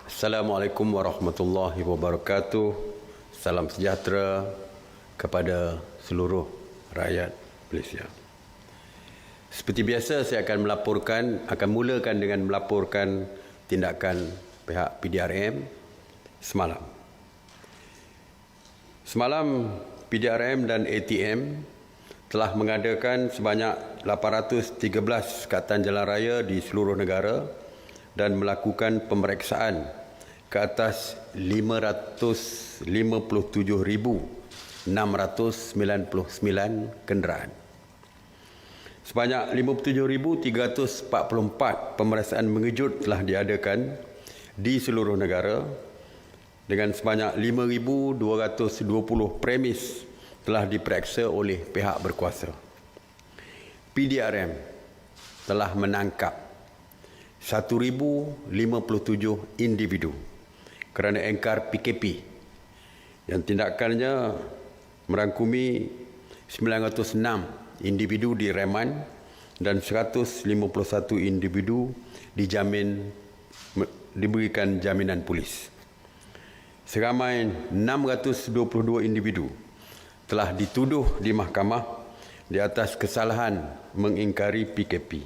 Assalamualaikum warahmatullahi wabarakatuh. Salam sejahtera kepada seluruh rakyat Malaysia. Seperti biasa, saya akan mulakan dengan melaporkan tindakan pihak PDRM semalam. Semalam, PDRM dan ATM telah mengadakan sebanyak 813 Sukatan Jalan Raya di seluruh negara dan melakukan pemeriksaan ke atas 557,699 kenderaan. Sebanyak 57,344 pemeriksaan mengejut telah diadakan di seluruh negara dengan sebanyak 5,220 premis telah diperiksa oleh pihak berkuasa. PDRM telah menangkap 1,057 individu kerana engkar PKP yang tindakannya merangkumi 906 individu direman dan 151 individu diberikan jaminan polis. Seramai 622 individu telah dituduh di mahkamah di atas kesalahan mengingkari PKP.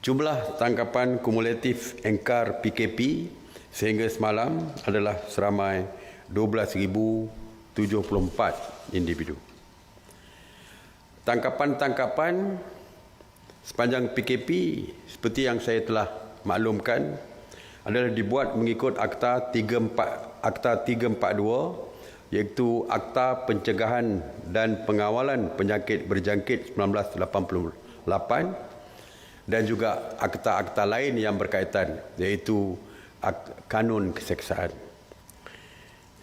Jumlah tangkapan kumulatif engkar PKP sehingga semalam adalah seramai 12,074 individu. Tangkapan-tangkapan sepanjang PKP seperti yang saya telah maklumkan adalah dibuat mengikut Akta 342 iaitu Akta Pencegahan dan Pengawalan Penyakit Berjangkit 1988 dan juga akta-akta lain yang berkaitan iaitu kanun keseksaan.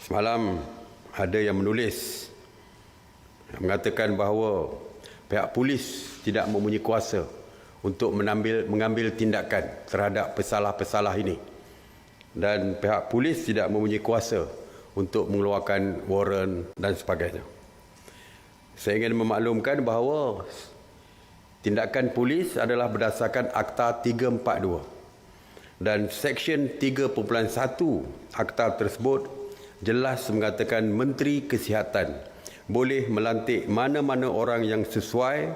Semalam ada yang menulis yang mengatakan bahawa pihak polis tidak mempunyai kuasa untuk mengambil tindakan terhadap pesalah-pesalah ini dan pihak polis tidak mempunyai kuasa untuk mengeluarkan waran dan sebagainya. Saya ingin memaklumkan bahawa tindakan polis adalah berdasarkan Akta 342 dan Seksyen 3.1 Akta tersebut jelas mengatakan Menteri Kesihatan boleh melantik mana-mana orang yang sesuai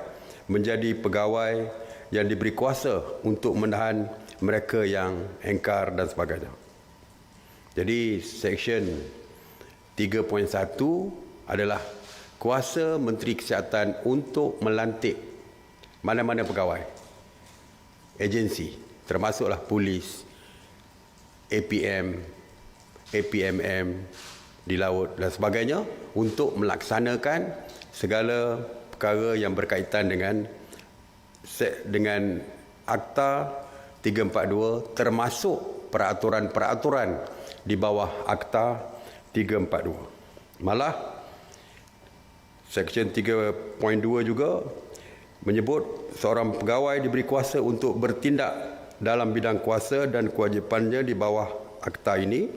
menjadi pegawai yang diberi kuasa untuk menahan mereka yang engkar dan sebagainya. Jadi Seksyen 3.1 adalah kuasa Menteri Kesihatan untuk melantik mana-mana pegawai agensi termasuklah polis, APM, APMM di laut dan sebagainya untuk melaksanakan segala perkara yang berkaitan dengan Akta 342 termasuk peraturan-peraturan di bawah Akta 342. Malah Seksyen 3.2 juga menyebut seorang pegawai diberi kuasa untuk bertindak dalam bidang kuasa dan kewajipannya di bawah akta ini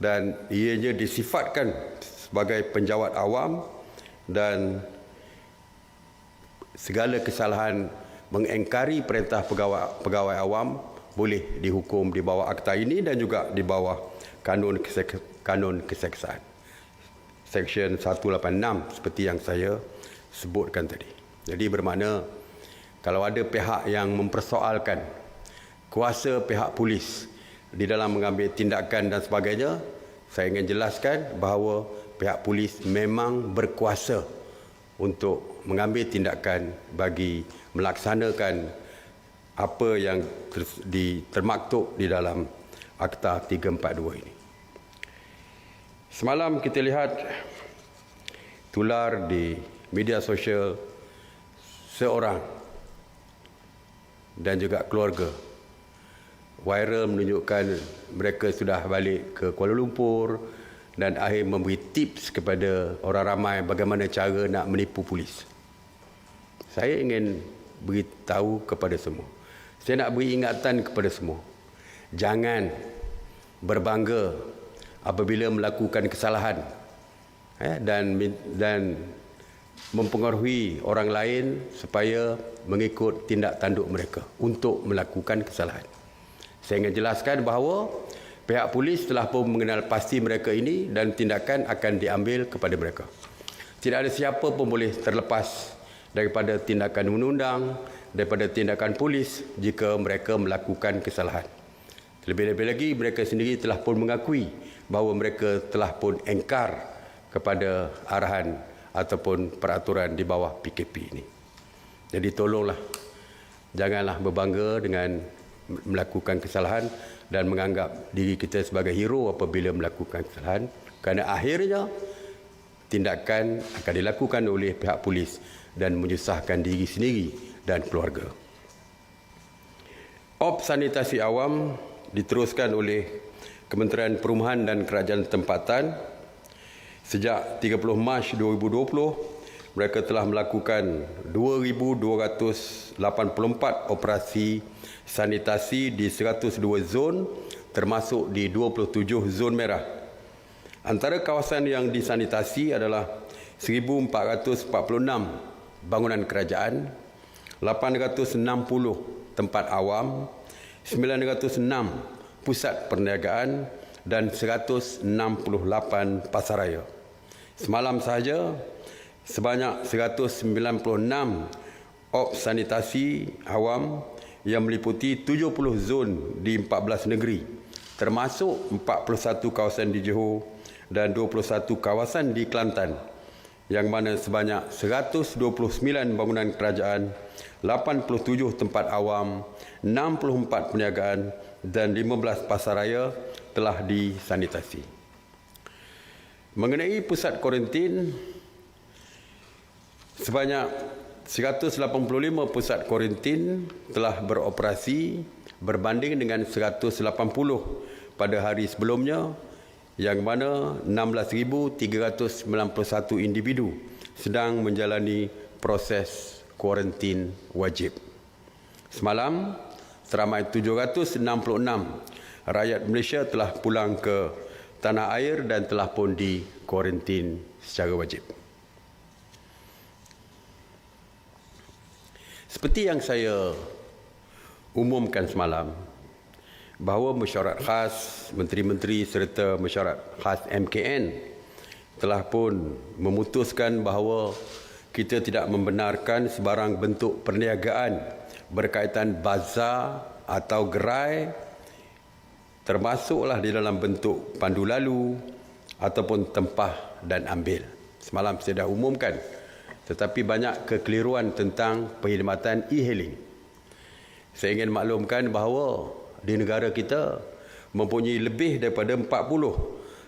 dan ianya disifatkan sebagai penjawat awam dan segala kesalahan mengingkari perintah pegawai awam boleh dihukum di bawah akta ini dan juga di bawah kanun keseksaan. Seksyen 186 seperti yang saya sebutkan tadi. Jadi bermakna kalau ada pihak yang mempersoalkan kuasa pihak polis di dalam mengambil tindakan dan sebagainya, saya ingin jelaskan bahawa pihak polis memang berkuasa untuk mengambil tindakan bagi melaksanakan apa yang termaktub di dalam Akta 342 ini. Semalam kita lihat tular di media sosial seorang dan juga keluarga viral menunjukkan mereka sudah balik ke Kuala Lumpur dan akhir memberi tips kepada orang ramai bagaimana cara nak menipu polis. Saya ingin beritahu kepada semua. Saya nak beri ingatan kepada semua. Jangan berbangga apabila melakukan kesalahan dan mempengaruhi orang lain supaya mengikut tindak tanduk mereka untuk melakukan kesalahan. Saya ingin jelaskan bahawa pihak polis telah pun mengenal pasti mereka ini dan tindakan akan diambil kepada mereka. Tidak ada siapa pun boleh terlepas daripada tindakan undang-undang, daripada tindakan polis jika mereka melakukan kesalahan. Terlebih-lebih lagi, mereka sendiri telah pun mengakui bahawa mereka telah pun engkar kepada arahan ataupun peraturan di bawah PKP ini. Jadi tolonglah, janganlah berbangga dengan melakukan kesalahan dan menganggap diri kita sebagai hero apabila melakukan kesalahan, kerana akhirnya tindakan akan dilakukan oleh pihak polis dan menyusahkan diri sendiri dan keluarga. Op sanitasi awam diteruskan oleh Kementerian Perumahan dan Kerajaan Tempatan. Sejak 30 Mac 2020, mereka telah melakukan 2,284 operasi sanitasi di 102 zon, termasuk di 27 zon merah. Antara kawasan yang disanitasi adalah 1,446 bangunan kerajaan, 860 tempat awam, 906 pusat perniagaan dan 168 pasaraya. Semalam sahaja, sebanyak 196 op sanitasi awam yang meliputi 70 zon di 14 negeri, termasuk 41 kawasan di Johor dan 21 kawasan di Kelantan, yang mana sebanyak 129 bangunan kerajaan, 87 tempat awam, 64 perniagaan dan 15 pasaraya telah disanitasi. Mengenai pusat kuarantin, sebanyak 185 pusat kuarantin telah beroperasi berbanding dengan 180 pada hari sebelumnya, yang mana 16,391 individu sedang menjalani proses kuarantin wajib. Semalam, seramai 766 rakyat Malaysia telah pulang ke tanah air dan telah pun dikuarantin secara wajib. Seperti yang saya umumkan semalam, bahawa mesyuarat khas menteri-menteri serta mesyuarat khas MKN telah pun memutuskan bahawa kita tidak membenarkan sebarang bentuk perniagaan berkaitan bazar atau gerai, termasuklah di dalam bentuk pandu lalu ataupun tempah dan ambil. Semalam saya dah umumkan, tetapi banyak kekeliruan tentang perkhidmatan e-hailing. Saya ingin maklumkan bahawa di negara kita mempunyai lebih daripada 40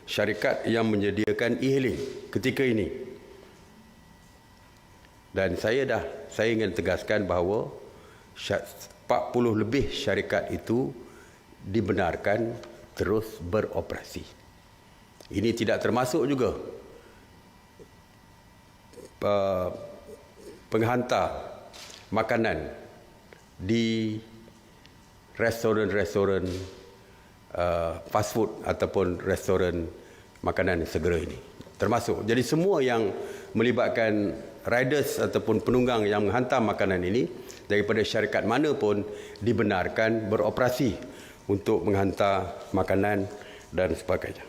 syarikat yang menyediakan e-hailing ketika ini. Dan saya ingin tegaskan bahawa 40 lebih syarikat itu dibenarkan terus beroperasi. Ini tidak termasuk juga penghantar makanan di restoran-restoran fast food ataupun restoran makanan segera ini. Termasuk. Jadi semua yang melibatkan riders ataupun penunggang yang menghantar makanan ini daripada syarikat mana pun dibenarkan beroperasi untuk menghantar makanan dan sebagainya.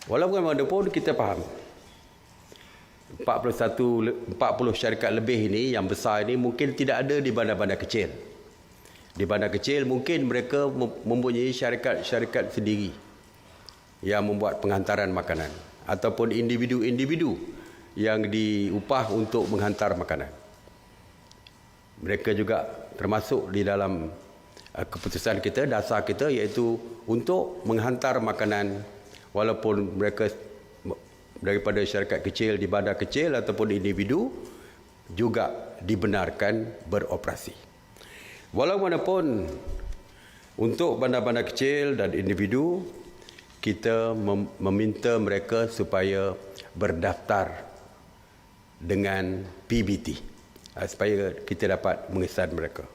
Walaupun bagaimanapun kita faham 40 syarikat lebih ini yang besar ini mungkin tidak ada di bandar-bandar kecil. Di bandar kecil mungkin mereka mempunyai syarikat-syarikat sendiri yang membuat penghantaran makanan ataupun individu-individu yang diupah untuk menghantar makanan. Mereka juga termasuk di dalam keputusan kita, dasar kita, iaitu untuk menghantar makanan walaupun mereka daripada syarikat kecil di bandar kecil ataupun individu juga dibenarkan beroperasi. Walaupun untuk bandar-bandar kecil dan individu, kita meminta mereka supaya berdaftar dengan PBT supaya kita dapat mengesan mereka.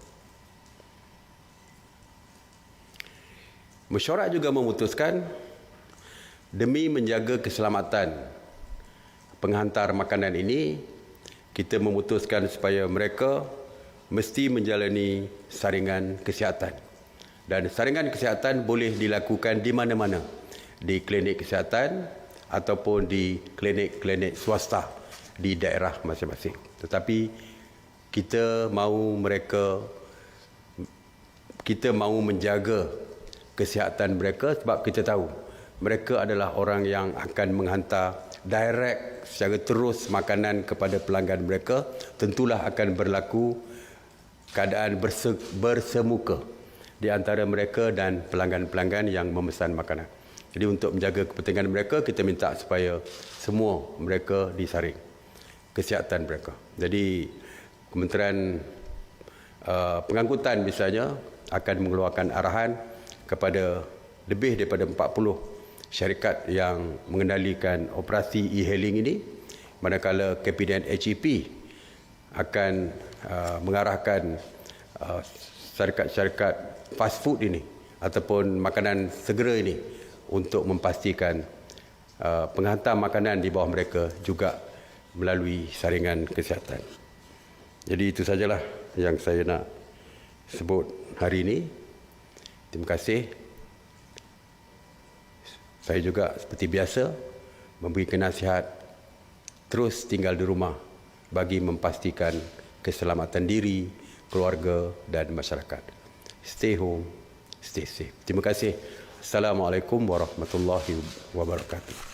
Mesyuarat juga memutuskan demi menjaga keselamatan penghantar makanan ini, kita memutuskan supaya mereka mesti menjalani saringan kesihatan. Dan saringan kesihatan boleh dilakukan di mana-mana, di klinik kesihatan ataupun di klinik-klinik swasta di daerah masing-masing. Tetapi kita mahu menjaga kesihatan mereka sebab kita tahu mereka adalah orang yang akan menghantar direct secara terus makanan kepada pelanggan mereka. Tentulah akan berlaku keadaan bersemuka di antara mereka dan pelanggan-pelanggan yang memesan makanan. Jadi untuk menjaga kepentingan mereka, kita minta supaya semua mereka disaring kesihatan mereka. Jadi Kementerian Pengangkutan misalnya akan mengeluarkan arahan kepada lebih daripada 40 syarikat yang mengendalikan operasi e-hailing ini, manakala KPDN HEP akan mengarahkan syarikat-syarikat fast food ini ataupun makanan segera ini untuk memastikan penghantar makanan di bawah mereka juga melalui saringan kesihatan. Jadi itu sajalah yang saya nak sebut hari ini. Terima kasih. Saya juga seperti biasa memberikan nasihat terus tinggal di rumah bagi memastikan keselamatan diri, keluarga dan masyarakat. Stay home, stay safe. Terima kasih. Assalamualaikum warahmatullahi wabarakatuh.